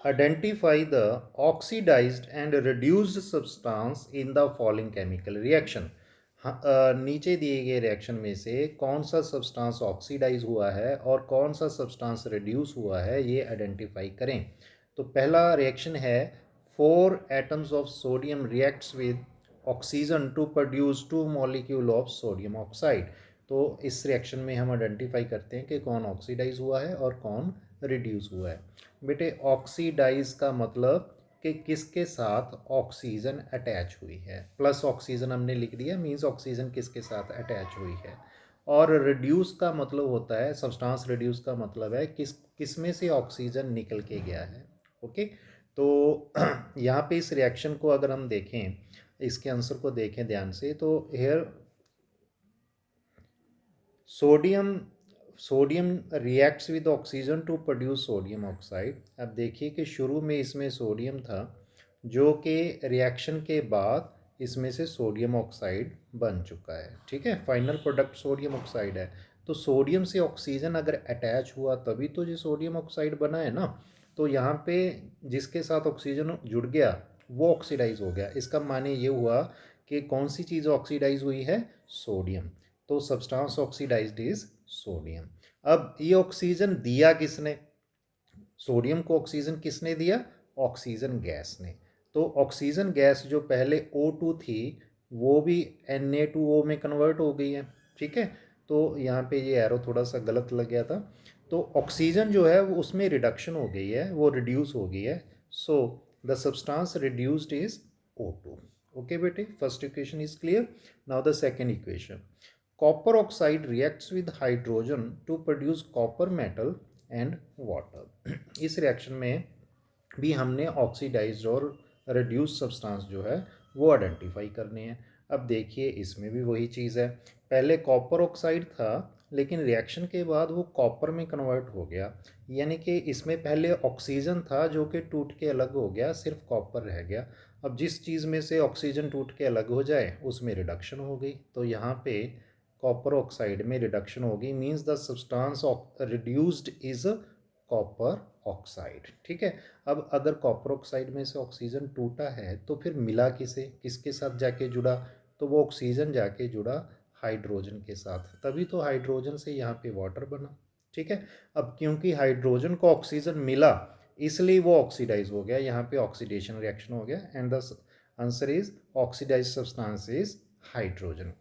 Identify the oxidized and reduced substance in the following chemical reaction. नीचे दिए गए reaction में से कौन सा सब्सटेंस ऑक्सीडाइज हुआ है और कौन सा सब्सटेंस रिड्यूस हुआ है, ये आइडेंटिफाई करें। तो पहला रिएक्शन है, 4 atoms of sodium reacts with oxygen to produce 2 molecule of sodium oxide. तो इस रिएक्शन में हम आइडेंटिफाई करते हैं कि कौन ऑक्सीडाइज हुआ है और कौन रिड्यूस हुआ है। बेटे ऑक्सीडाइज का मतलब कि किसके साथ ऑक्सीजन अटैच हुई है, प्लस ऑक्सीजन हमने लिख दिया, मींस ऑक्सीजन किसके साथ अटैच हुई है। और रिड्यूस का मतलब होता है, सब्सटेंस रिड्यूस का मतलब है किस में से ऑक्सीजन निकल के गया है। ओके, तो यहाँ पे इस रिएक्शन को अगर हम देखें, इसके आंसर को देखें ध्यान से, तो here sodium sodium reacts with oxygen to produce sodium oxide. अब देखिए कि शुरू में इसमें सोडियम था, जो कि रिएक्शन के बाद इसमें से सोडियम ऑक्साइड बन चुका है। ठीक है, फाइनल प्रोडक्ट सोडियम ऑक्साइड है। तो सोडियम से ऑक्सीजन अगर अटैच हुआ तभी तो ये सोडियम ऑक्साइड बना है ना। तो यहाँ पे जिसके साथ ऑक्सीजन जुड़ गया वो ऑक्सीडाइज हो गया। इसका माने ये हुआ कि कौन सी चीज़ ऑक्सीडाइज हुई है, सोडियम। तो सब्सटेंस ऑक्सीडाइज्ड इज सोडियम। अब ये ऑक्सीजन दिया किसने, सोडियम को ऑक्सीजन किसने दिया, ऑक्सीजन गैस ने। तो ऑक्सीजन गैस जो पहले O2 थी वो भी Na2O में कन्वर्ट हो गई है। ठीक है, तो यहाँ पे ये एरो थोड़ा सा गलत लग गया था। तो ऑक्सीजन जो है वो उसमें रिडक्शन हो गई है, वो रिड्यूस हो गई है। So the substance reduced is O2। Okay बेटे, first equation is clear. Now the second equation, copper oxide reacts with hydrogen to produce copper metal and water. इस रिएक्शन में भी हमने ऑक्सीडाइज्ड और रिड्यूस सब्सटेंस जो है वो आइडेंटिफाई करने हैं। अब देखिए इसमें भी वही चीज़ है, पहले कॉपर ऑक्साइड था लेकिन रिएक्शन के बाद वो कॉपर में कन्वर्ट हो गया। यानी कि इसमें पहले ऑक्सीजन था जो कि टूट के अलग हो गया, सिर्फ कॉपर रह गया। अब जिस चीज़ में से ऑक्सीजन टूट के अलग हो जाए उसमें रिडक्शन हो गई, तो यहाँ पे कॉपर ऑक्साइड में रिडक्शन होगी, means the substance reduced is copper oxide. ठीक है, अब अगर कॉपर ऑक्साइड में से ऑक्सीजन टूटा है तो फिर मिला किसे, किसके साथ जाके जुड़ा, तो वो ऑक्सीजन जाके जुड़ा हाइड्रोजन के साथ, तभी तो हाइड्रोजन से यहाँ पे वाटर बना। ठीक है, अब क्योंकि हाइड्रोजन को ऑक्सीजन मिला इसलिए वो ऑक्सीडाइज हो गया, यहाँ पे ऑक्सीडेशन रिएक्शन हो गया, and the answer is oxidize substance is hydrogen.